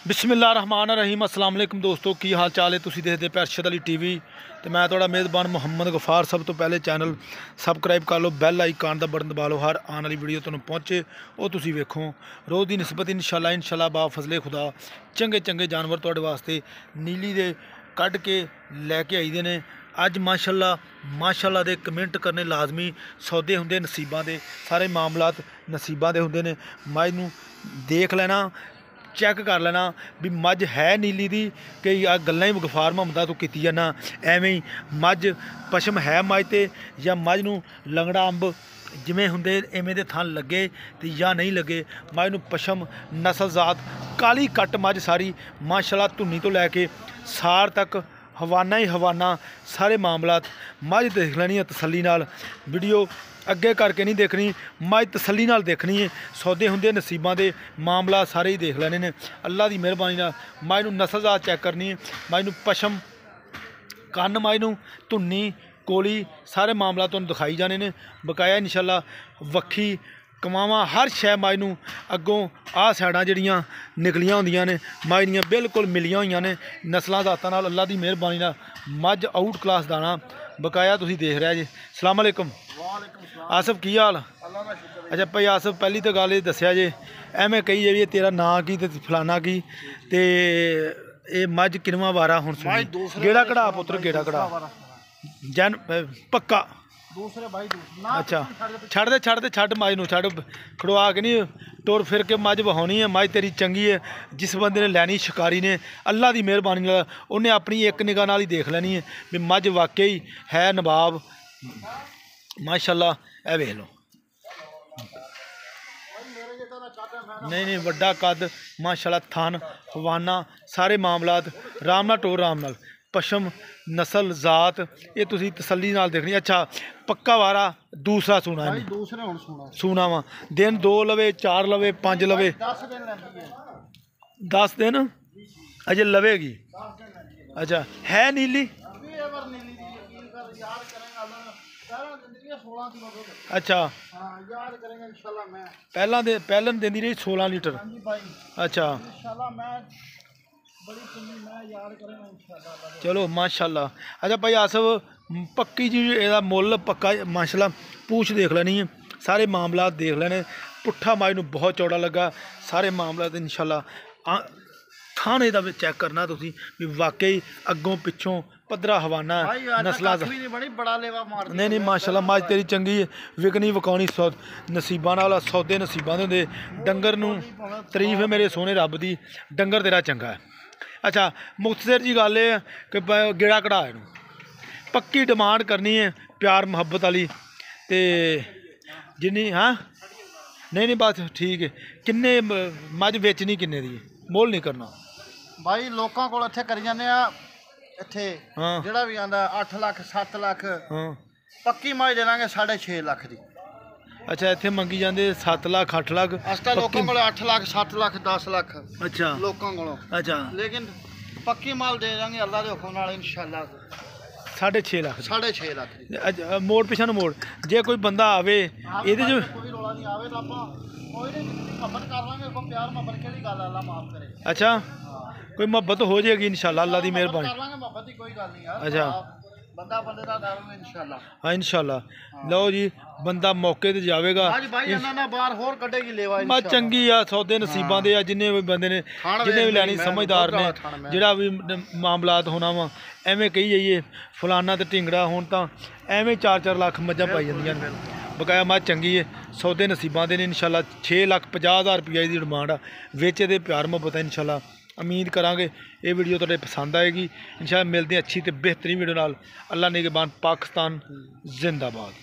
बिस्मिल्लाहिर्रहमानिर्रहीम अस्सलाम वालेकुम दोस्तों की हाल चाल है। तुसीं देखदे पे अरशद अली टीवी तो मैं थोड़ा मेज़बान मुहम्मद गफार। सब तो पहले चैनल सबसक्राइब कर लो, बैल आइकन का बटन दबा लो, हर आने वाली वीडियो तुहानूं पहुँचे वो तुसीं वेखो। रोज़ की निस्बत इंशाअल्लाह बा फजले खुदा चंगे चंगे जानवर तुहाडे वास्ते नीली दे कढ़ के लैके आई दे ने। अज माशाअल्लाह दे कमेंट करने लाजमी। सौदे हुंदे नसीबां दे, सारे मामलात नसीबां दे हुंदे ने। मझ नूं देख लेना, चैक कर लेना भी मझ है नीली दी कि गल्लां ही गफार मुहम्मदा तू कीती जाना। एवें ही मझ पशम है मझ ते या मझ नूं लंगड़ा अंब जिमें हुंदे इवें दे थन लगे ते या नहीं लगे। मझ नूं पशम नस्ल जात काली कट मझ सारी माशाअल्लाह धुन्नी तो लैके सार तक हवाना ही हवाना सारे मामलात मझ देख लेनी है तसल्ली नाल। वीडियो अगे करके नहीं देखनी, मझ तसल्ली नाल देखनी है। सौदे हुंदे नसीबां दे मामला सारे ही देख लेने ने। अल्लाह की मेहरबानी नाल मझ नूं नस्ल जात चैक करनी है। मझ नूं पशम कन्न मझ नूं धुन्नी कोली सारे मामला तुहानूं दिखाई जाने ने बकाया इंशाअल्लाह। वक्खी कमावां हर शै मझ नूं अगों आह सैडां जिहड़ियां निकलियां होंदियां ने मझ दियां बिल्कुल मिलियां होईयां ने नस्लां जातां नाल। अल्लाह की मेहरबानी नाल मझ आउट क्लास दाना बकाया तुसीं देख रहे जे। अस्सलाम वालेकुम आसफ, की हाल? अच्छा भाई आसफ, पहली तो गल दस्या जे एवें कही जे तेरा नां की ते फलाना की ते ये मझ किनवा वारा हुण सुनी गेड़ा कढ़ा पुत्र गेड़ा कढ़ा जैन पक्का दूसरे भाई दूसरे। अच्छा छड़ दे छड़ मझ नूं छड़ खड़वा के नहीं टुर फिर के मझ वहाउनी है। मझ तेरी चंगी है, जिस बंदे ने लैनी शिकारी ने अल्लाह की मेहरबानी नाल उन्हें अपनी एक निगाह नाल ही देख लैनी है भी मझ वाकई है नवाब माशाअल्लाह। ए वेख लो नहीं वड्डा कद माशाअल्लाह थन हवाना सारे मामलात राम नाल टोर राम नाल पशम नस्ल जात ये तुसीं तसल्ली नाल देखनी। अच्छा पक्का वारा दूसरा सूना है सूना वा दिन 2 लवे 4 लवे 5 लवे 10 दिन अजे लवेगी। अच्छा है नीली? अच्छा पहलन देंदी रही 16 लीटर। अच्छा चलो माशाअल्लाह। अच्छा भाई आसफ पक्की जी एदा मुल पक्का माशाअल्लाह पूछ देख लेनी है, सारे मामलात देख लेने। पुट्ठा मझ नूं बहुत चौड़ा लगा सारे मामलात इंशाअल्लाह। थान एदा चैक करना तुसीं भी वाकई अगों पिछों पद्धरा हवाना नस्लां नहीं माशाअल्लाह मझ तेरी चंगी है। विकनी वकाउनी नसीबां नाल सौदे नसीबां दे हुंदे। डंगर नूं तरीफ है मेरे सोहने रब दी, डंगर तेरा चंगा है। अच्छा मुख्तसर जी गल है कि गेड़ा कढ़ा पक्की डिमांड करनी है प्यार मुहब्बत वाली ते जिन्नी। हाँ नहीं बस ठीक है। किन्ने मझ बेचनी किन्ने दी मोल नहीं करना भाई लोगों को इत्थे करी जाने इत्थे जेड़ा भी आंदा 8 लाख 7 लाख पक्की मझ दे लांगे 6.5 लाख दी। अच्छा इत्थे मंगी जांदे 7 लाख 8 लाख लोगों को 8 लाख 7 लाख 10 लाख। अच्छा लोगों को अच्छा लेकिन पक्की माल दे देंगे अल्लाह के हुक्म नाल इंशाअल्लाह 6.5 लाख 6.5 लाख मोड़ पिछा मोड़ जे कोई बंदा आवे ਇਹਦੇ ਚ कोई रोला नहीं आवे तो ਆਪਾਂ कोई नहीं मोहब्बत कर लांगे को प्यार मोहब्बत केड़ी गल अल्लाह माफ करे। अच्छा कोई मोहब्बत हो जाएगी इंशाअल्लाह अल्लाह दी मेहरबानी कर लांगे मोहब्बत की कोई गल नहीं यार। अच्छा बंदा बंदे दा डालेंगे इंशाअल्लाह। हाँ इंशाअल्लाह लो जी बंदा मौके ते जावेगा आज भाई अन्ना ना बाहर होर कढेगी लेवा बस चंगी आ सौदे नसीबां दे जिन्ने भी बंदे ने जिन्ने भी लैनी समझदार ने जेड़ा भी मामलात होना वा एवें कही जाइए फलाना ते ढिंगड़ा होण तां एवें 4-4 लाख मझां पाई जांदियां ने बकाया मझ चंगी है। सौदे नसीबां दे ने इंशाअल्लाह 6,50,000 रुपये की डिमांड आ वेचे दे प्यार मुहब्बत है इंशाअल्लाह। उम्मीद करांगे ये वीडियो तुहाडे पसंद आएगी इंशाअल्लाह। मिलते हैं अच्छी तो बेहतरीन वीडियो नाल। अल्लाह निगहबान पाकिस्तान जिंदाबाद।